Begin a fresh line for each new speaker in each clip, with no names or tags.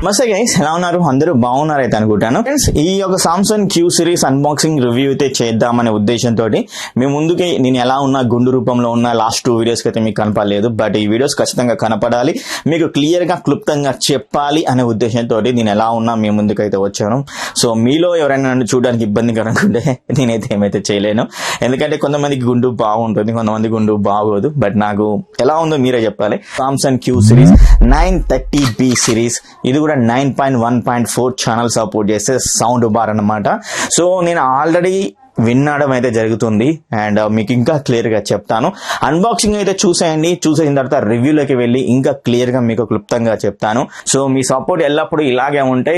నమస్తే గైస్, ఎలా ఉన్నారు? అందరూ బాగున్నారైతే అనుకుంటాను. ఫ్రెండ్స్, ఈ యొక్క Samsung Q series unboxing review అయితే చేద్దామనే ఉద్దేశంతో మీ ముందుకి నేను ఎలా ఉన్నా గుండు రూపంలో ఉన్న లాస్ట్ 2 వీడియోస్ అయితే మీకు కనపడలేదు. బట్ ఈ వీడియోస్ ఖచ్చితంగా కనపడాలి, మీకు క్లియర్ గా క్లుప్తంగా చెప్పాలి అనే ఉద్దేశంతో నేను ఎలా ఉన్నా మీ ముందుకైతే వచ్చాను. సో మీలో ఎవరైనా నన్ను చూడడానికి ఇబ్బంది కనుకుంటే నేనైతే ఏమైతే చేయలేను. ఎందుకంటే కొంతమందికి గుండు బాగుంటుంది, కొంతమంది గుండు బాగోదు. బట్ నాకు ఎలా ఉందో మీరే చెప్పాలి. Samsung Q series 930B series, ఇది కూడా 9.1.4 ఛానల్ సపోర్ట్ చేసే సౌండ్ బార్ అన్నమాట. సో నేను ఆల్రెడీ వినడం అయితే జరుగుతుంది అండ్ మీకు ఇంకా క్లియర్ గా చెప్తాను. అన్బాక్సింగ్ అయితే చూసేయండి, చూసేసిన తర్వాత రివ్యూలోకి వెళ్ళి ఇంకా క్లియర్ గా మీకు క్లుప్తంగా చెప్తాను. సో మీ సపోర్ట్ ఎల్లప్పుడూ ఇలాగే ఉంటే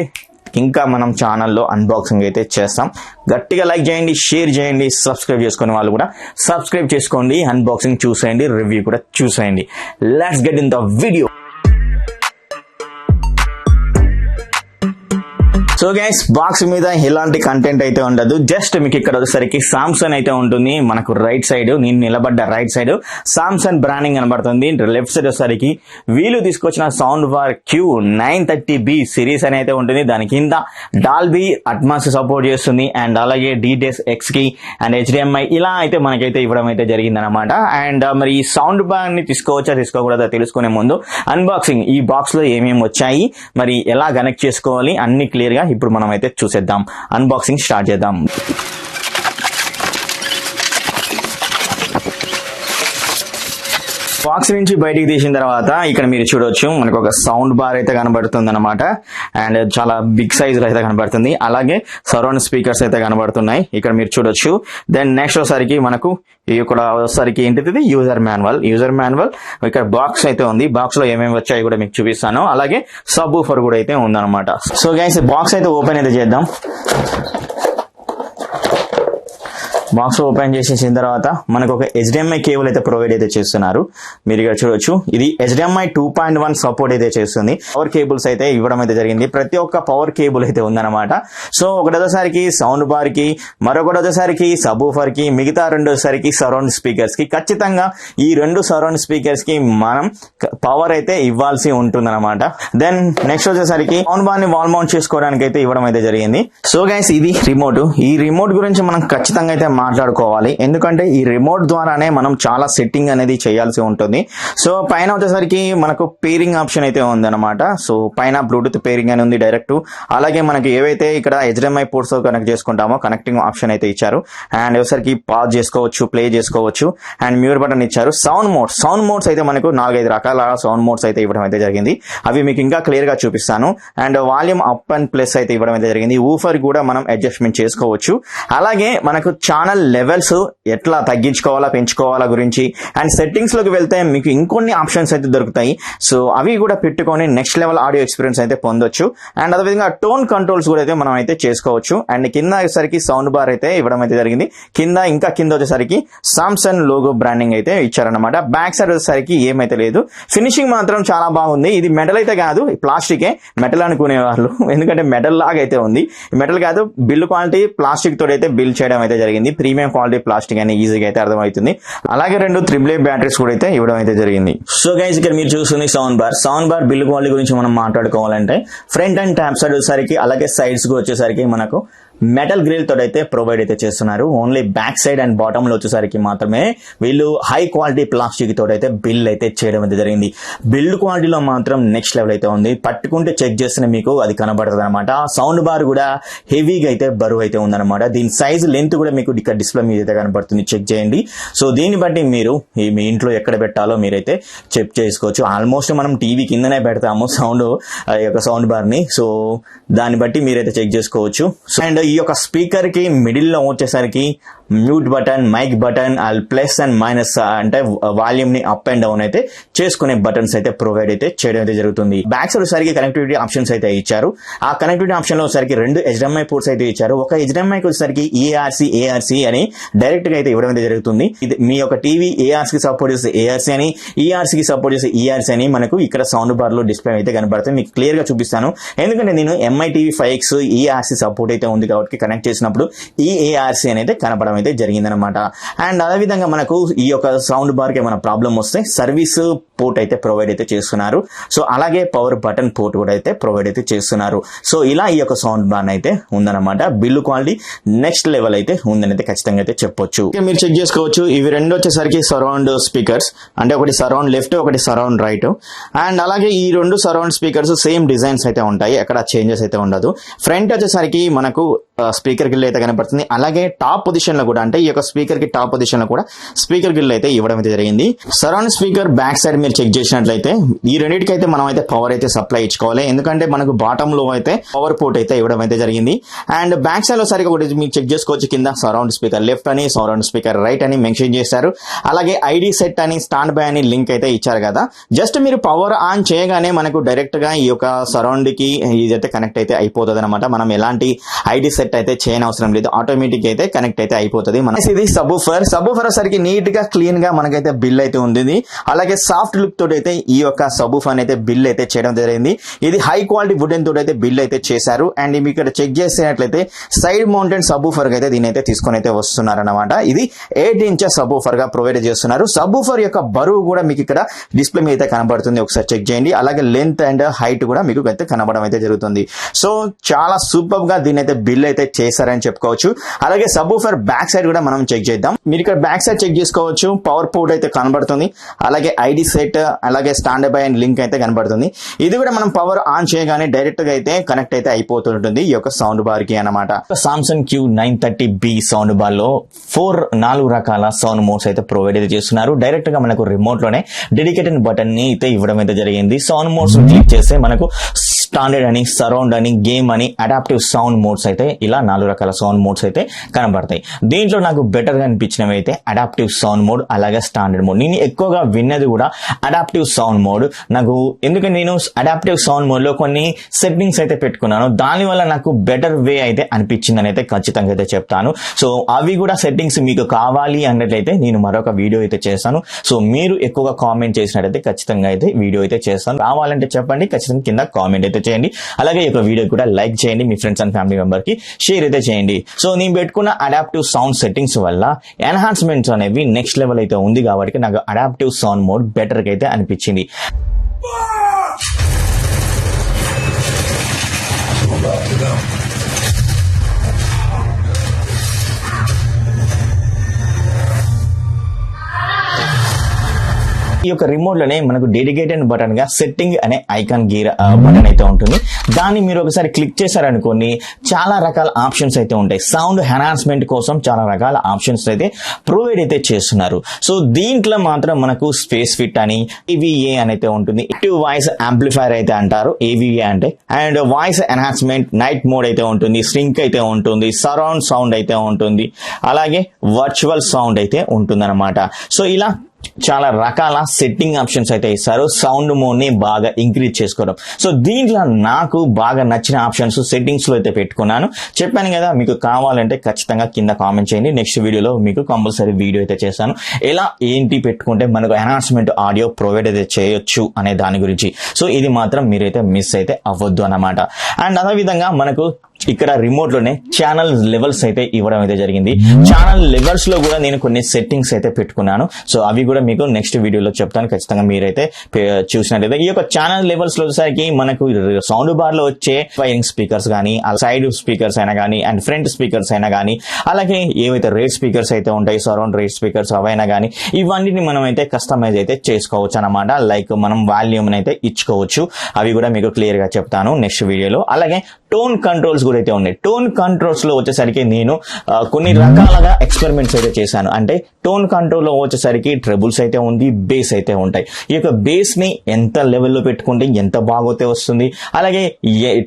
ఇంకా మనం ఛానల్లో అన్బాక్సింగ్ అయితే చేస్తాం. గట్టిగా లైక్ చేయండి, షేర్ చేయండి, సబ్స్క్రైబ్ చేసుకునే వాళ్ళు కూడా సబ్స్క్రైబ్ చేసుకోండి. అన్బాక్సింగ్ చూసేయండి, రివ్యూ కూడా చూసేయండి. Let's get in the video. So guys, box మీద ఎలాంటి కంటెంట్ అయితే ఉండదు. జస్ట్ మీకు ఇక్కడ వచ్చేసరికి సామ్సంగ్ అయితే ఉంటుంది. మనకు రైట్ సైడ్, నేను నిలబడ్డ రైట్ సైడ్ సామ్సంగ్ బ్రాండింగ్ కనబడుతుంది. లెఫ్ట్ సైడ్ వచ్చేసరికి వీళ్ళు తీసుకొచ్చిన sound bar queue 930B series అని అయితే ఉంటుంది. దాని కింద డాల్బీ అట్మాస్ సపోర్ట్ చేస్తుంది అండ్ అలాగే DTS X కి అండ్ HDMI ఇలా అయితే మనకైతే ఇవ్వడం అయితే జరిగింది అనమాట. అండ్ మరి ఈ సౌండ్ బార్ ని తీసుకోవచ్చా తీసుకోకూడదా తెలుసుకునే ముందు అన్బాక్సింగ్, ఈ బాక్స్ లో ఏమేమి వచ్చాయి, మరి ఎలా కనెక్ట్ చేసుకోవాలి అన్ని క్లియర్ గా ఇప్పుడు మనం అయితే చూసేద్దాం. అన్బాక్సింగ్ స్టార్ట్ చేద్దాం. బాక్స్ నుంచి బయటికి తీసిన తర్వాత ఇక్కడ మీరు చూడొచ్చు, మనకు ఒక సౌండ్ బార్ అయితే కనబడుతుంది అనమాట. అండ్ చాలా బిగ్ సైజ్ లో అయితే కనబడుతుంది. అలాగే సరౌండ్ స్పీకర్స్ అయితే కనబడుతున్నాయి, ఇక్కడ మీరు చూడొచ్చు. దెన్ నెక్స్ట్ వచ్చేసరికి మనకు ఇక్కడ వచ్చేసరికి ఏంటిది యూజర్ మాన్యువల్. ఇక్కడ బాక్స్ అయితే ఉంది. బాక్స్ లో ఏమేమి వచ్చాయి కూడా మీకు చూపిస్తాను. అలాగే సబ్ ఊఫర్ కూడా అయితే ఉందన్నమాట. సో గైస్, బాక్స్ అయితే ఓపెన్ అయితే చేద్దాం. బాక్స్ ఓపెన్ చేసేసిన తర్వాత మనకు ఒక HDMI కేబుల్ అయితే ప్రొవైడ్ అయితే చేస్తున్నారు. మీరు ఇక్కడ చూడొచ్చు, ఇది HDMI 2.1 సపోర్ట్ అయితే చేస్తుంది. పవర్ కేబుల్స్ అయితే ఇవ్వడం అయితే జరిగింది. ప్రతి ఒక్క పవర్ కేబుల్ అయితే ఉందన్నమాట. సో ఒకటి వచ్చేసరికి సౌండ్ బార్ కి, మరొకటి వచ్చేసరికి సబ్ ఊఫర్ కి, మిగతా 2 వచ్చేసరికి సరౌండ్ స్పీకర్స్ కి. ఖచ్చితంగా ఈ 2 సరౌండ్ స్పీకర్స్ కి మనం పవర్ అయితే ఇవ్వాల్సి ఉంటుందన్నమాట. దెన్ నెక్స్ట్ వచ్చేసరికి సౌండ్ బార్ ని వాల్ మౌంట్ చేసుకోవడానికి అయితే ఇవ్వడం అయితే జరిగింది. సో గైస్, ఇది రిమోట్. ఈ రిమోట్ గురించి మనం ఖచ్చితంగా అయితే మాట్లాడుకోవాలి. ఎందుకంటే ఈ రిమోట్ ద్వారానే మనం చాలా సెట్టింగ్ అనేది చేయాల్సి ఉంటుంది. సో పైన వచ్చేసరికి మనకు పేరింగ్ ఆప్షన్ అయితే ఉంది అనమాట. సో పైన బ్లూటూత్ పేరింగ్ అని ఉంది డైరెక్ట్. అలాగే మనకి ఏవైతే ఇక్కడ HDMI పోర్ట్స్ కనెక్ట్ చేసుకుంటామో కనెక్టింగ్ ఆప్షన్ అయితే ఇచ్చారు. అండ్ వచ్చేసరికి పాజ్ చేసుకోవచ్చు, ప్లే చేసుకోవచ్చు అండ్ మ్యూట్ బటన్ ఇచ్చారు. సౌండ్ మోడ్స్ అయితే మనకు 4-5 రకాల సౌండ్ మోడ్స్ అయితే ఇవ్వడం అయితే జరిగింది. అవి మీకు ఇంకా క్లియర్ గా చూపిస్తాను. And volume up and plus అయితే ఇవ్వడం అయితే జరిగింది. ఊఫర్ కూడా మనం అడ్జస్ట్మెంట్ చేసుకోవచ్చు. అలాగే మనకు ఛానల్ లెవెల్స్ ఎట్లా తగ్గించుకోవాలా పెంచుకోవాలా గురించి అండ్ సెట్టింగ్స్ లోకి వెళ్తే మీకు ఇంకొన్ని ఆప్షన్స్ అయితే దొరుకుతాయి. సో అవి కూడా పెట్టుకొని నెక్స్ట్ లెవెల్ ఆడియో ఎక్స్పీరియన్స్ అయితే పొందొచ్చు. అండ్ అదేవిధంగా టోన్ కంట్రోల్స్ కూడా అయితే మనం అయితే చేసుకోవచ్చు. అండ్ కింద వచ్చేసరికి సౌండ్ బార్ అయితే ఇవ్వడం అయితే జరిగింది. కింద వచ్చేసరికి సామ్సంగ్ లోగో బ్రాండింగ్ అయితే ఇచ్చారనమాట. బ్యాక్ సైడ్ వచ్చేసరికి ఏమైతే లేదు. ఫినిషింగ్ మాత్రం చాలా బాగుంది. ఇది మెటల్ అయితే కాదు, ప్లాస్టికే. మెటల్ అనుకునే వాళ్ళు, ఎందుకంటే మెటల్ లాగా అయితే ఉంది. మెటల్ కాదు, బిల్డ్ క్వాలిటీ ప్లాస్టిక్ తోటి అయితే బిల్డ్ చేయడం అయితే జరిగింది. ప్రీమియం క్వాలిటీ ప్లాస్టిక్ అని ఈజీగా అయితే అర్థమవుతుంది. అలాగే 2 AAA బ్యాటరీస్ కూడా అయితే ఇవ్వడం అయితే జరిగింది. సో గైస్, ఇక్కడ మీరు చూస్తుంది సౌండ్ బార్ బిల్డ్ క్వాలిటీ గురించి మనం మాట్లాడుకోవాలంటే ఫ్రంట్ అండ్ ట్యాప్ సైడ్ వచ్చేసరికి, అలాగే సైడ్స్ కు వచ్చేసరికి మనకు మెటల్ గ్రిల్ తోటి అయితే ప్రొవైడ్ అయితే చేస్తున్నారు. Only back side and bottom లో వచ్చేసరికి మాత్రమే వీళ్ళు హై క్వాలిటీ ప్లాస్టిక్ తోటి అయితే బిల్డ్ అయితే చేయడం అయితే జరిగింది. బిల్డ్ క్వాలిటీలో మాత్రం నెక్స్ట్ లెవెల్ అయితే ఉంది. పట్టుకుంటే చెక్ చేస్తే మీకు అది కనబడుతుంది అనమాట. సౌండ్ బార్ కూడా హెవీగా అయితే బరువు అయితే ఉందన్నమాట. దీని సైజ్ లెంత్ కూడా మీకు ఇక్కడ డిస్ప్లే మీద అయితే కనబడుతుంది, చెక్ చేయండి. సో దీన్ని బట్టి మీరు మీ ఇంట్లో ఎక్కడ పెట్టాలో మీరైతే చెక్ చేసుకోవచ్చు. ఆల్మోస్ట్ మనం టీవీ కిందనే పెడతాము సౌండ్ బార్ ని. సో దాన్ని బట్టి మీరైతే చెక్ చేసుకోవచ్చు. అండ్ ఈ యొక్క స్పీకర్ కి మిడిల్ లో వచ్చేసరికి mute button, mike button, plus and minus అంటే వాల్యూమ్ ని అప్ అండ్ డౌన్ అయితే చేసుకునే బటన్స్ అయితే ప్రొవైడ్ అయితే చేయడం అయితే జరుగుతుంది. బ్యాక్ సైడ్ వచ్చేసరికి కనెక్టివిటీ ఆప్షన్స్ అయితే ఇచ్చారు. ఆ కనెక్టివిటీ ఆప్షన్ లో వచ్చేసరికి 2 HDMI పోర్ట్స్ అయితే ఇచ్చారు. ఒక HDMI కి వచ్చేసరికి ARC అని డైరెక్ట్ గా అయితే ఇవ్వడం అయితే జరుగుతుంది. ఇది మీ యొక్క టీవీ ARC కి సపోర్ట్ చేసే ARC అని, ERC కి సపోర్ట్ చేసే ERC అని మనకు ఇక్కడ సౌండ్ బార్ లో డిస్ప్లే అయితే కనబడుతుంది. మీకు క్లియర్ గా చూపిస్తాను. ఎందుకంటే నేను MI TV 5X ERC support అయితే ఉంది కాబట్టి కనెక్ట్ చేసినప్పుడు ఈ ARC అనేది కనపడడం ఇవ్వడం అయితే జరిగిందనమాట. అండ్ అదేవిధంగా మనకు ఈ యొక్క సౌండ్ బార్ కి ఏమైనా ప్రాబ్లం వస్తే సర్వీస్ పోర్ట్ అయితే ప్రొవైడ్ అయితే చేస్తున్నారు. సో అలాగే పవర్ బటన్ పోర్ట్ కూడా అయితే ప్రొవైడ్ అయితే చేస్తున్నారు. సో ఇలా ఈ యొక్క సౌండ్ బార్ అయితే ఉందన్నమాట. బిల్లు క్వాలిటీ నెక్స్ట్ లెవెల్ అయితే ఉందని అయితే ఖచ్చితంగా అయితే చెప్పొచ్చు. మీరు చెక్ చేసుకోవచ్చు, ఇవి రెండు వచ్చేసరికి సరౌండ్ స్పీకర్స్, అంటే ఒకటి సరౌండ్ లెఫ్ట్ ఒకటి సరౌండ్ రైట్. అండ్ అలాగే ఈ రెండు సరౌండ్ స్పీకర్స్ సేమ్ డిజైన్స్ అయితే ఉంటాయి, ఎక్కడ చేంజెస్ అయితే ఉండదు. ఫ్రంట్ వచ్చేసరికి మనకు స్పీకర్ గిల్ అయితే కనబడుతుంది. అలాగే టాప్ పొజిషన్ లో కూడా, అంటే ఈ యొక్క స్పీకర్ కి టాప్ పొజిషన్ లో కూడా స్పీకర్ గిల్ అయితే ఇవ్వడం అయితే జరిగింది. సరౌండ్ స్పీకర్ బ్యాక్ సైడ్ మీరు చెక్ చేసినట్లయితే ఈ రెండింటికి అయితే మనం అయితే పవర్ అయితే సప్లై ఇచ్చుకోవాలి, ఎందుకంటే మనకు బాటమ్ లో అయితే పవర్ పోర్ట్ అయితే ఇవ్వడం అయితే జరిగింది. అండ్ బ్యాక్ సైడ్ లో సరిగ్గా ఒకటి మీరు చెక్ చేసుకోవచ్చు, కింద సరౌండ్ స్పీకర్ లెఫ్ట్ అని సరౌండ్ స్పీకర్ రైట్ అని మెన్షన్ చేశారు. అలాగే ఐడి సెట్ అని స్టాండ్ బై అని లింక్ అయితే ఇచ్చారు కదా. జస్ట్ మీరు పవర్ ఆన్ చేయగానే మనకు డైరెక్ట్ గా ఈ యొక్క సరౌండ్ కి ఇదైతే కనెక్ట్ అయితే అయిపోతుంది అనమాట. మనం ఎలాంటి ఐడి సెట్ అయితే చేయనవసరం లేదు, ఆటోమేటిక్ అయితే కనెక్ట్ అయితే అయిపోతుంది. ఇది సబూఫర్ సరికి నీట్ గా క్లీన్ గా మనకైతే బిల్ అయితే ఉంది. అలాగే సాఫ్ట్ లుక్ తోటి అయితే ఈ యొక్క సబూఫర్ అయితే బిల్ అయితే చేయడం జరిగింది. ఇది హై క్వాలిటీ వుడెన్ తోటి అయితే బిల్ అయితే చేశారు. అండ్ మీకు ఇక్కడ చెక్ చేసినట్లయితే సైడ్ మౌంటెడ్ సబూఫర్ అయితే దీని అయితే తీసుకొని అయితే వస్తున్నారు అనమాట. ఇది 8 ఇంచెస్ సబూఫర్ గా ప్రొవైడ్ చేస్తున్నారు. సబూఫర్ యొక్క బరువు కూడా మీకు ఇక్కడ డిస్ప్లే మీద అయితే కనబడుతుంది, ఒకసారి చెక్ చేయండి. అలాగే లెంత్ అండ్ హైట్ కూడా మీకు అయితే కనబడడం అయితే జరుగుతుంది. సో చాలా సూపర్ గా దీని అయితే బిల్ అయితే చేశారని చెప్పుకోవచ్చు. అలాగే సబూఫర్ బ్యాక్ సైడ్ కూడా మనం చెక్ చేద్దాం. మీరు ఇక్కడ బ్యాక్ సైడ్ చెక్ చేసుకోవచ్చు, పవర్ పోర్ట్ అయితే కనబడుతుంది. అలాగే ఐడి సెట్, అలాగే స్టాండ్ బై అండ్ లింక్ అయితే కనబడుతుంది. ఇది కూడా మనం పవర్ ఆన్ చేయగానే డైరెక్ట్ గా అయితే కనెక్ట్ అయితే అయిపోతుంటుంది ఈ యొక్క సౌండ్ బార్ కి అన్నమాట. సామ్సంగ్ Q930B సౌండ్ బార్ లో 4 రకాల సౌండ్ మోడ్స్ అయితే ప్రొవైడ్ అయితే చేస్తున్నారు. డైరెక్ట్ గా మనకు రిమోట్ లోనే డెడికేటెడ్ బటన్ ని అయితే ఇవ్వడం అయితే జరిగింది. సౌండ్ మోడ్స్ క్లిక్ చేస్తే మనకు స్టాండర్డ్ అని, సరౌండ్ అని, గేమ్ అని, అడాప్టివ్ సౌండ్ మోడ్స్ అయితే ఇలా 4 రకాల సౌండ్ మోడ్స్ అయితే కనబడతాయి. దీంట్లో నాకు బెటర్ గా అనిపించినవి అయితే అడాప్టివ్ సౌండ్ మోడ్, అలాగే స్టాండర్డ్ మోడ్. నేను ఎక్కువగా విన్నది కూడా అడాప్టివ్ సౌండ్ మోడ్. నాకు ఎందుకంటే నేను అడాప్టివ్ సౌండ్ మోడ్ లో కొన్ని సెట్టింగ్స్ అయితే పెట్టుకున్నాను, దానివల్ల నాకు బెటర్ వే అయితే అనిపించింది అని అయితే ఖచ్చితంగా అయితే చెప్తాను. సో అవి కూడా సెట్టింగ్స్ మీకు కావాలి అన్నట్లయితే నేను మరొక వీడియో అయితే చేస్తాను. సో మీరు ఎక్కువగా కామెంట్ చేసినట్టయితే ఖచ్చితంగా అయితే వీడియో అయితే చేస్తాను. కావాలంటే చెప్పండి, ఖచ్చితంగా కింద కామెంట్ అయితే చేయండి. అలాగే ఈ వీడియో కూడా లైక్ చేయండి, మీ ఫ్రెండ్స్ అండ్ ఫ్యామిలీ మెంబర్ కి షేర్ అయితే చేయండి. సో నేను పెట్టుకున్న అడాప్టివ్ సౌండ్ సెట్టింగ్స్ వల్ల ఎన్హాన్స్మెంట్స్ అనేవి నెక్స్ట్ లెవెల్ అయితే ఉంది కాబట్టి నాకు అడాప్టివ్ సౌండ్ మోడ్ బెటర్ గా అయితే అనిపించింది. ఈ యొక్క రిమోట్ లోనే మనకు డెడికేటెడ్ బటన్ గా సెట్టింగ్ అనే ఐకాన్ గీర్ బటన్ అయితే ఉంటుంది. దాన్ని మీరు ఒకసారి క్లిక్ చేశారనుకోండి, చాలా రకాల ఆప్షన్స్ అయితే ఉంటాయి. సౌండ్ ఎన్హాన్స్మెంట్ కోసం చాలా రకాల ఆప్షన్స్ అయితే ప్రొవైడ్ అయితే చేస్తున్నారు. సో దీంట్లో మాత్రం మనకు స్పేస్ ఫిట్ అని, AVA అని అయితే ఉంటుంది. యాక్టివ్ వాయిస్ యాంప్లిఫైర్ అయితే అంటారు AVA అంటే. And voice enhancement, night mode అయితే ఉంటుంది, స్ట్రింక్ అయితే ఉంటుంది, సరౌండ్ సౌండ్ అయితే ఉంటుంది, అలాగే వర్చువల్ సౌండ్ అయితే ఉంటుంది అనమాట. సో ఇలా చాలా రకాల సెట్టింగ్ ఆప్షన్స్ అయితే ఇస్తారు సౌండ్ మోడ్ ని బాగా ఇంక్రీజ్ చేసుకోవడం. సో దీంట్లో నాకు బాగా నచ్చిన ఆప్షన్స్ సెట్టింగ్స్ లో అయితే పెట్టుకున్నాను. చెప్పాను కదా, మీకు కావాలంటే ఖచ్చితంగా కింద కామెంట్ చేయండి. నెక్స్ట్ వీడియోలో మీకు కంపల్సరీ వీడియో అయితే చేస్తాను, ఎలా ఏంటి పెట్టుకుంటే మనకు ఎన్హాన్స్మెంట్ ఆడియో ప్రొవైడ్ అయితే చేయొచ్చు అనే దాని గురించి. సో ఇది మాత్రం మీరైతే మిస్ అయితే అవ్వద్దు అన్నమాట. అండ్ అదేవిధంగా మనకు ఇక్కడ రిమోట్ లోనే ఛానల్ లెవెల్స్ అయితే ఇవ్వడం అయితే జరిగింది. ఛానల్ లెవెల్స్ లో కూడా నేను కొన్ని సెట్టింగ్స్ అయితే పెట్టుకున్నాను. సో అవి కూడా మీకు నెక్స్ట్ వీడియోలో చెప్తాను, ఖచ్చితంగా మీరైతే చూసినట్లయితే. ఈ యొక్క ఛానల్ లెవెల్స్ లో వచ్చేసరికి మనకు సౌండ్ బార్ లో వచ్చే వైరింగ్ స్పీకర్స్ కానీ, సైడ్ స్పీకర్స్ అయినా కానీ, అండ్ ఫ్రంట్ స్పీకర్స్ అయినా కానీ, అలాగే ఏవైతే రేట్ స్పీకర్స్ అయితే ఉంటాయి, సరౌండ్ రేట్ స్పీకర్స్ అవైనా కానీ, ఇవన్నిటిని మనం అయితే కస్టమైజ్ అయితే చేసుకోవచ్చు అనమాట. లైక్ మనం వాల్యూమ్ అయితే ఇచ్చుకోవచ్చు. అవి కూడా మీకు క్లియర్ గా చెప్తాను నెక్స్ట్ వీడియోలో. అలాగే టోన్ కంట్రోల్స్ కూడా అయితే ఉన్నాయి. టోన్ కంట్రోల్స్ లో వచ్చేసరికి నేను కొన్ని రకాలుగా ఎక్స్పెరిమెంట్స్ అయితే చేశాను. అంటే టోన్ కంట్రోల్ లో వచ్చేసరికి ట్రెబుల్స్ అయితే ఉంది, బేస్ అయితే ఉంటాయి. ఈ యొక్క బేస్ ని ఎంత లెవెల్లో పెట్టుకుంటే ఎంత బాగోతే వస్తుంది, అలాగే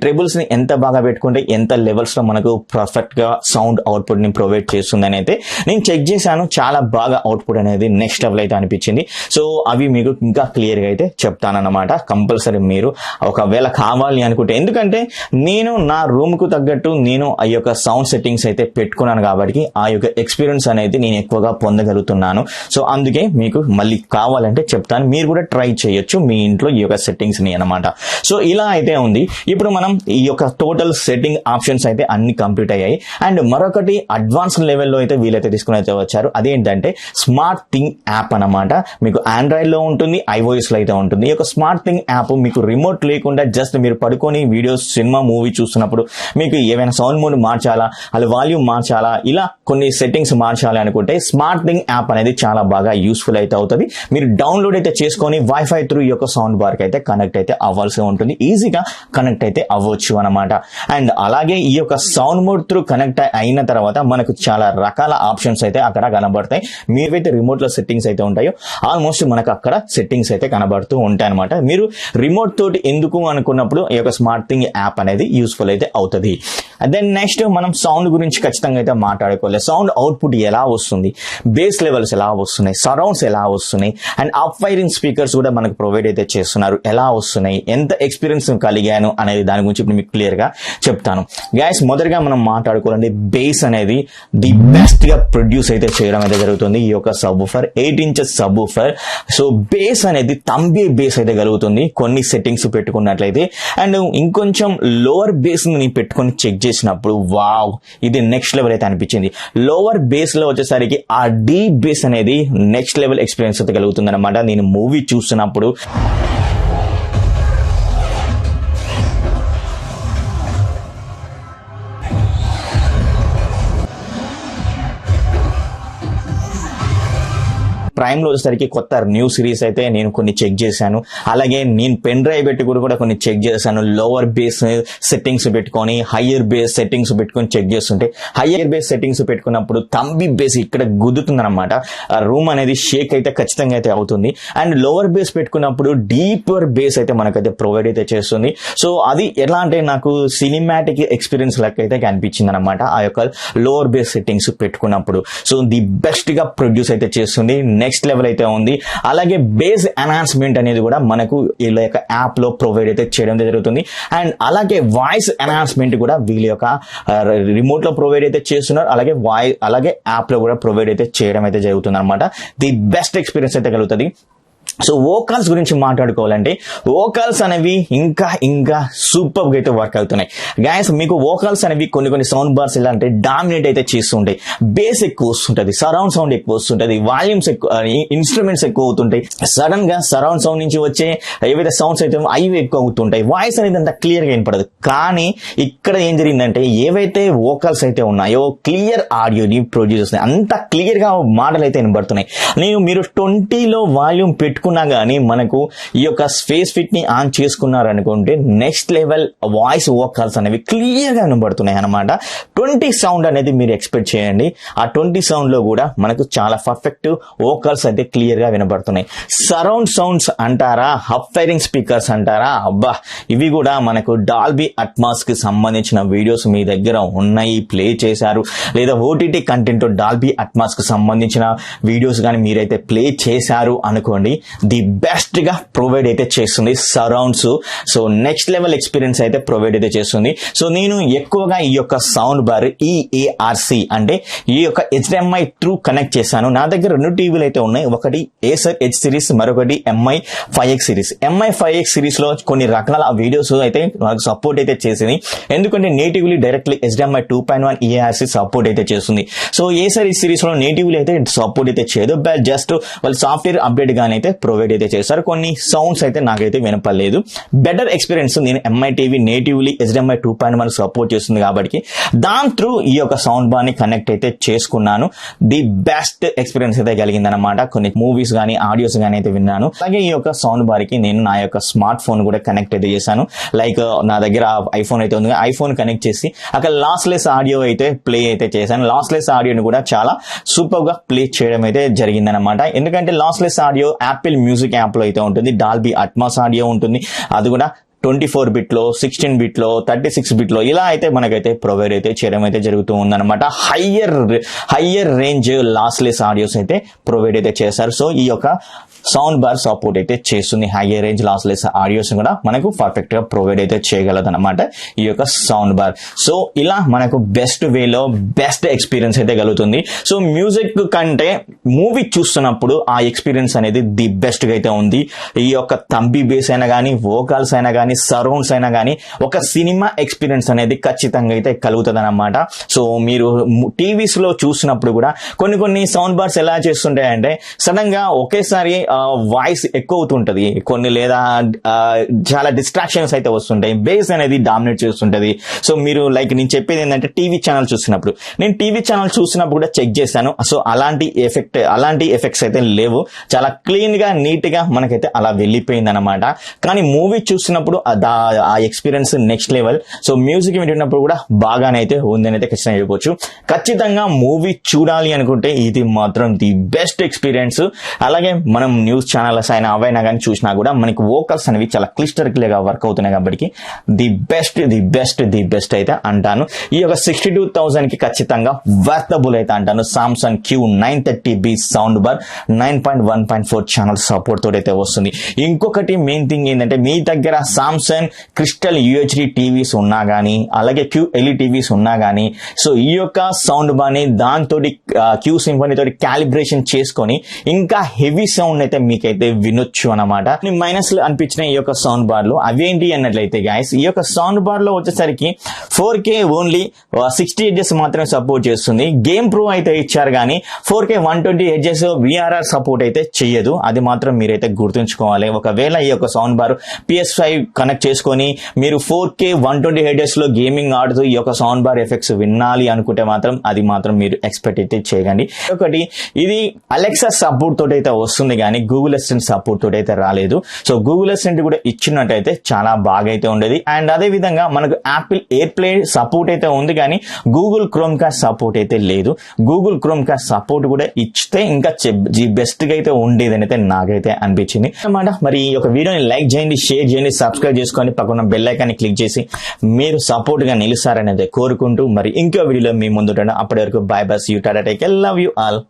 ట్రెబుల్స్ ని ఎంత బాగా పెట్టుకుంటే ఎంత లెవెల్స్ లో మనకు పర్ఫెక్ట్ గా సౌండ్ అవుట్పుట్ ని ప్రొవైడ్ చేస్తుంది అని అయితే నేను చెక్ చేశాను. చాలా బాగా అవుట్పుట్ అనేది నెక్స్ట్ లెవెల్ అయితే అనిపించింది. సో అవి మీకు ఇంకా క్లియర్ గా అయితే చెప్తానన్నమాట. కంపల్సరీ మీరు ఒకవేళ కావాలి అనుకుంటే, ఎందుకంటే నేను నేను నా రూమ్ కు తగ్గట్టు నేను ఆ యొక్క సౌండ్ సెట్టింగ్స్ అయితే పెట్టుకున్నాను కాబట్టి ఆ యొక్క ఎక్స్పీరియన్స్ అనేది నేను ఎక్కువగా పొందగలుగుతున్నాను. సో అందుకే మీకు మళ్ళీ కావాలంటే చెప్తాను, మీరు కూడా ట్రై చేయొచ్చు మీ ఇంట్లో ఈ యొక్క సెట్టింగ్స్ ని అనమాట. సో ఇలా అయితే ఉంది. ఇప్పుడు మనం ఈ యొక్క టోటల్ సెట్టింగ్ ఆప్షన్స్ అయితే అన్ని కంప్లీట్ అయ్యాయి. అండ్ మరొకటి అడ్వాన్స్ లెవెల్లో అయితే వీలైతే తీసుకుని అయితే వచ్చారు. అదేంటంటే స్మార్ట్ థింగ్ యాప్ అన్నమాట. మీకు ఆండ్రాయిడ్ లో ఉంటుంది, ఐఓఎస్ లో అయితే ఉంటుంది. ఈ యొక్క స్మార్ట్ థింగ్ యాప్ మీకు రిమోట్ లేకుండా జస్ట్ మీరు పడుకొని వీడియోస్, సినిమా, మూవీ చూస్తున్నప్పుడు మీకు ఏమైనా సౌండ్ మోడ్ మార్చాలా, అలా వాల్యూమ్ మార్చాలా, ఇలా కొన్ని సెట్టింగ్స్ మార్చాలి అనుకుంటే స్మార్ట్ థింగ్ యాప్ అనేది చాలా బాగా యూస్ఫుల్ అయితే అవుతుంది. మీరు డౌన్లోడ్ అయితే చేసుకొని వైఫై త్రూ ఈ యొక్క సౌండ్ బార్ కి అయితే కనెక్ట్ అయితే అవ్వాల్సి ఉంటుంది. ఈజీగా కనెక్ట్ అయితే అవ్వచ్చు అనమాట. అండ్ అలాగే ఈ యొక్క సౌండ్ మోడ్ త్రూ కనెక్ట్ అయిన తర్వాత మనకు చాలా రకాల ఆప్షన్స్ అయితే అక్కడ కనబడతాయి. మీవైతే రిమోట్ లో సెట్టింగ్స్ అయితే ఉంటాయో ఆల్మోస్ట్ మనకు అక్కడ సెట్టింగ్స్ అయితే కనబడుతూ ఉంటాయి అనమాట. మీరు రిమోట్ తోటి ఎందుకు అనుకున్నప్పుడు ఈ యొక్క స్మార్ట్ థింగ్ యాప్ అనేది యూస్ఫుల్ అయితే అవుతుంది. దెన్ నెక్స్ట్ మనం సౌండ్ గురించి ఖచ్చితంగా అయితే మాట్లాడుకోవాలి. సౌండ్ అవుట్పుట్ ఎలా వస్తుంది, బేస్ లెవెల్స్ ఎలా వస్తున్నాయి, సరౌండ్స్ ఎలా వస్తున్నాయి, అండ్ అప్ వైరింగ్ స్పీకర్స్ కూడా మనకు ప్రొవైడ్ అయితే చేస్తున్నారు. ఎలా వస్తున్నాయి, ఎంత ఎక్స్పీరియన్స్ కలిగాను అనేది దాని గురించి ఇప్పుడు మీకు క్లియర్ గా చెప్తాను. గైస్, మొదటిగా మనం మాట్లాడుకోవాలంటే బేస్ అనేది ది బెస్ట్ గా ప్రొడ్యూస్ అయితే చేయడం అయితే జరుగుతుంది ఈ యొక్క subwoofer, 8 inches subwoofer. So base అనేది తంబే బేస్ అయితే కలుగుతుంది కొన్ని సెట్టింగ్స్ పెట్టుకున్నట్లయితే. అండ్ ఇంకొంచెం లోవర్ బేస్ ని పెట్టుకొని చెక్ చేసినప్పుడు వావ్, ఇది నెక్స్ట్ లెవెల్ అయితే అనిపించింది. లోవర్ బేస్ లో వచ్చేసరికి ఆ డీప్ బేస్ అనేది నెక్స్ట్ లెవెల్ ఎక్స్పీరియన్స్ అయితే కలుగుతుంది అనమాట. నేను మూవీ చూస్తున్నప్పుడు ప్రైమ్ లో వచ్చేసరికి కొత్త న్యూ సిరీస్ అయితే నేను కొన్ని చెక్ చేశాను. అలాగే నేను పెన్ డ్రైవ్ పెట్టి కూడా కొన్ని చెక్ చేశాను. లోవర్ బేస్ సెట్టింగ్స్ పెట్టుకొని హయ్యర్ బేస్ సెట్టింగ్స్ పెట్టుకొని చెక్ చేస్తుంటే హయ్యర్ బేస్ సెట్టింగ్స్ పెట్టుకున్నప్పుడు తంబి బేస్ ఇక్కడ గుద్దుతుంది అనమాట. రూమ్ అనేది షేక్ అయితే ఖచ్చితంగా అయితే అవుతుంది. అండ్ లోవర్ బేస్ పెట్టుకున్నప్పుడు డీపర్ బేస్ అయితే మనకైతే ప్రొవైడ్ అయితే చేస్తుంది. సో అది ఎలా అంటే నాకు సినిమాటిక్ ఎక్స్పీరియన్స్ లెక్క అయితే కనిపించింది అనమాట ఆ యొక్క లోవర్ బేస్ సెట్టింగ్స్ పెట్టుకున్నప్పుడు. సో ది బెస్ట్ గా ప్రొడ్యూస్ అయితే చేస్తుంది, నెక్స్ట్ లెవెల్ అయితే ఉంది. అలాగే బేస్ ఎన్హాన్స్మెంట్ అనేది కూడా మనకు వీళ్ళ యొక్క యాప్ లో ప్రొవైడ్ అయితే చేయడం జరుగుతుంది. అండ్ అలాగే వాయిస్ ఎన్హాన్స్మెంట్ కూడా వీళ్ళ యొక్క రిమోట్ లో ప్రొవైడ్ అయితే చేస్తున్నారు. అలాగే యాప్ లో కూడా ప్రొవైడ్ అయితే చేయడం అయితే జరుగుతుంది అనమాట. ది బెస్ట్ ఎక్స్పీరియన్స్ అయితే కలుగుతుంది. సో వోకల్స్ గురించి మాట్లాడుకోవాలంటే వోకల్స్ అనేవి ఇంకా సూపర్ గా అయితే వర్క్ అవుతున్నాయి. గైస్, మీకు వోకల్స్ అనేవి కొన్ని సౌండ్ బార్స్ ఎలా అంటే డామినేట్ అయితే చేస్తుంటాయి. బేస్ ఎక్కువ వస్తుంటది, సరౌండ్ సౌండ్ ఎక్కువ వస్తుంటది, వాల్యూమ్స్ ఎక్కువ, ఇన్స్ట్రుమెంట్స్ ఎక్కువ అవుతుంటాయి. సడన్ గా సరౌండ్ సౌండ్ నుంచి వచ్చే ఏవైతే సౌండ్స్ అయితే అవి ఎక్కువ అవుతుంటాయి. వాయిస్ అనేది అంత క్లియర్ గా వినపడదు. కానీ ఇక్కడ ఏం జరిగిందంటే ఏవైతే వోకల్స్ అయితే ఉన్నాయో క్లియర్ ఆడియోని ప్రొడ్యూస్ చేస్తున్నాయి. అంత క్లియర్ గా మాటలు అయితే వినపడుతున్నాయి. మీరు 20లో వాల్యూమ్ పెట్టుకున్నా గానీ మనకు ఈ యొక్క స్పేస్ ఫిట్ ని ఆన్ చేసుకున్నారనుకుంటే నెక్స్ట్ లెవెల్ వాయిస్ వోకల్స్ అనేవి క్లియర్ గా వినబడుతున్నాయి అనమాట. 20 సౌండ్ అనేది మీరు ఎక్స్పెక్ట్ చేయండి. ఆ 20 సౌండ్ లో కూడా మనకు చాలా పర్ఫెక్ట్ వోకల్స్ అయితే క్లియర్ గా వినబడుతున్నాయి. సరౌండ్ సౌండ్స్ అంటారా, అప్ వైరింగ్ స్పీకర్స్ అంటారా, అబ్బా ఇవి కూడా మనకు డాల్బీ అట్మాస్ కి సంబంధించిన వీడియోస్ మీ దగ్గర ఉన్నాయి, ప్లే చేశారు, లేదా ఓటీటీ కంటెంట్ డాల్బీ అట్మాస్ కి సంబంధించిన వీడియోస్ కానీ మీరైతే ప్లే చేశారు అనుకోండి, ది బెస్ట్ గా ప్రొవైడ్ అయితే చేస్తుంది surrounds. So next level experience అయితే ప్రొవైడ్ అయితే చేస్తుంది. సో నేను ఎక్కువగా ఈ యొక్క సౌండ్ బార్ EARC అంటే ఈ యొక్క HDMI త్రూ కనెక్ట్ చేశాను. నా దగ్గర 2 టీవీలు అయితే ఉన్నాయి. ఒకటి Acer H సిరీస్, మరొకటి MI 5X series. MI 5X series లో కొన్ని రకాల వీడియోస్ అయితే నాకు సపోర్ట్ అయితే చేసింది. ఎందుకంటే నేటివ్లీ డైరెక్ట్లీ HDMI 2.1 EARC సపోర్ట్ అయితే చేస్తుంది. సో Acer H సిరీస్ లో నేటివ్లీ అయితే సపోర్ట్ అయితే చేయదు, బట్ జస్ట్ వాళ్ళు సాఫ్ట్వేర్ అప్డేట్ గానీ అయితే ప్రొవైడ్ అయితే చేస్తారు. కొన్ని సౌండ్స్ అయితే నాకైతే వినపడలేదు. బెటర్ ఎక్స్పీరియన్స్ నేను MI టీవీ నేటివ్లీ HDMI 2.1 సపోర్ట్ చేస్తుంది కాబట్టి దాని త్రూ ఈ యొక్క సౌండ్ బార్ ని కనెక్ట్ అయితే చేసుకున్నాను. ది బెస్ట్ ఎక్స్పీరియన్స్ అయితే కలిగింది అనమాట. కొన్ని మూవీస్ గానీ ఆడియోస్ గానీ అయితే విన్నాను. అలాగే ఈ యొక్క సౌండ్ బార్ కి నేను నా యొక్క స్మార్ట్ ఫోన్ కూడా కనెక్ట్ అయితే చేశాను. లైక్ నా దగ్గర ఐఫోన్ అయితే ఉంది, ఐఫోన్ కనెక్ట్ చేసి అక్కడ లాస్లెస్ ఆడియో అయితే ప్లే అయితే చేశాను. లాస్లెస్ ఆడియోని కూడా చాలా సూపర్ గా ప్లే చేయడం అయితే జరిగింది అనమాట. ఎందుకంటే lossless audio Apple music app లో అయితే ఉంటుంది, డాల్బీ అట్మాస్ ఆడియో ఉంటుంది, అది కూడా 24 బిట్ లో, 16 బిట్ లో, 36 బిట్ లో ఇలా అయితే మనకైతే ప్రొవైడ్ అయితే చేయడం అయితే జరుగుతూ ఉందన్నమాట. హయ్యర్ రేంజ్ లాస్లెస్ ఆడియోస్ అయితే ప్రొవైడ్ అయితే చేశారు. సో ఈ యొక్క సౌండ్ బార్ సపోర్ట్ అయితే చేస్తుంది. హైయర్ రేంజ్ లాస్లెస్ ఆడియోస్ కూడా మనకు పర్ఫెక్ట్ గా ప్రొవైడ్ అయితే చేయగలదు అనమాట ఈ యొక్క సౌండ్ బార్. సో ఇలా మనకు బెస్ట్ వేలో బెస్ట్ ఎక్స్పీరియన్స్ అయితే కలుగుతుంది. సో మ్యూజిక్ కంటే మూవీ చూస్తున్నప్పుడు ఆ ఎక్స్పీరియన్స్ అనేది ది బెస్ట్ గా అయితే ఉంది. ఈ యొక్క తంబి బేస్ అయినా కానీ, వోకల్స్ అయినా కానీ, సరౌండ్స్ అయినా కానీ ఒక సినిమా ఎక్స్పీరియన్స్ అనేది ఖచ్చితంగా అయితే కలుగుతుంది అనమాట. సో మీరు టీవీస్ లో చూసినప్పుడు కూడా కొన్ని సౌండ్ బార్స్ ఎలా చేస్తుంటాయంటే సడన్ గా ఒకేసారి వాయిస్ ఎక్కువ అవుతుంటది, కొన్ని లేదా చాలా డిస్ట్రాక్షన్స్ అయితే వస్తుంటాయి, బేస్ అనేది డామినేట్ చేస్తుంటది. సో మీరు లైక్ నేను చెప్పేది ఏంటంటే టీవీ ఛానల్ చూసినప్పుడు, నేను టీవీ ఛానల్ చూసినప్పుడు కూడా చెక్ చేశాను. సో అలాంటి ఎఫెక్ట్స్ అయితే లేవు, చాలా క్లీన్ గా నీట్ గా మనకైతే అలా వెళ్ళిపోయింది అనమాట. కానీ మూవీ చూసినప్పుడు ఆ experience next level. So music వింటున్నప్పుడు కూడా బాగానే అయితే ఉందని అయితే ఖచ్చితంగా చెప్పవచ్చు. ఖచ్చితంగా మూవీ చూడాలి అనుకుంటే ఇది మాత్రం ది బెస్ట్ ఎక్స్పీరియన్స్. అలాగే మనం న్యూస్ ఛానల్స్ అయినా అవైనా కానీ చూసినా కూడా మనకి వోకల్స్ అనేవి చాలా క్లిస్టర్గా వర్క్ అవుతున్నాయి కాబట్టి ది బెస్ట్ అయితే అంటాను. ఈ యొక్క 62,000 కి ఖచ్చితంగా వర్తబుల్ అయితే అంటాను. Samsung Q930B sound bar 9.1.4 channel support తోటి అయితే వస్తుంది. ఇంకొకటి మెయిన్ థింగ్ ఏంటంటే మీ దగ్గర సామ్సంగ్ క్రిస్టల్ UHD టీవీస్ ఉన్నా కానీ, అలాగే QLED టీవీస్ ఉన్నా కానీ, సో ఈ యొక్క సౌండ్ బార్ ని దాంతో Q సింఫనీ తోటి క్యాలిబ్రేషన్ చేసుకొని ఇంకా హెవీ సౌండ్ అయితే మీకైతే వినొచ్చు అనమాట. మైనస్ అనిపించిన ఈ యొక్క సౌండ్ బార్ లో అవేంటి అన్నట్లయితే గైస్, ఈ యొక్క సౌండ్ బార్ లో వచ్చేసరికి 4K ఓన్లీ 60 హెడ్జెస్ మాత్రమే సపోర్ట్ చేస్తుంది. గేమ్ ప్రో అయితే ఇచ్చారు కానీ 4K 120 హెడ్జెస్ VRR సపోర్ట్ అయితే చెయ్యదు. అది మాత్రం మీరైతే గుర్తుంచుకోవాలి. ఒకవేళ ఈ యొక్క సౌండ్ బార్ PS5 కనెక్ట్ చేసుకొని మీరు 4K 120 హెడ్జెస్ లో గేమింగ్ ఆడుతూ ఈ యొక్క సౌండ్ బార్ ఎఫెక్ట్స్ వినాలి అనుకుంటే మాత్రం అది మాత్రం మీరు ఎక్స్పెక్ట్ అయితే చేయకండి. ఒకటి ఇది అలెక్సా సపోర్ట్ తోటి అయితే వస్తుంది కానీ గూగుల్ అసిస్టెంట్ సపోర్ట్ తోటి అయితే రాలేదు. సో గూగుల్ అసిస్టెంట్ కూడా ఇచ్చినట్టయితే చాలా బాగా అయితే ఉండేది. అండ్ అదే విధంగా మనకు యాపిల్ ఎయిర్ ప్లే సపోర్ట్ అయితే ఉంది కానీ గూగుల్ క్రోమ్ కాస్ట్ సపోర్ట్ అయితే లేదు. గూగుల్ క్రోమ్ కాస్ట్ సపోర్ట్ కూడా ఇచ్చితే ఇంకా బెస్ట్ గా అయితే ఉండేదని అయితే నాకైతే అనిపించింది అన్నమాట. మరి ఈ యొక్క వీడియోని లైక్ చేయండి, షేర్ చేయండి, సబ్స్క్రైబ్ చేసుకొని పక్కన బెల్ ఐకాన్ని క్లిక్ చేసి మీరు సపోర్ట్ గా నిలుస్తారని అయితే కోరుకుంటూ మరి ఇంకో వీడియోలో మీ ముందు ఉంటాను. అప్పటి వరకు bye bye, see you, tata, take care, love you all.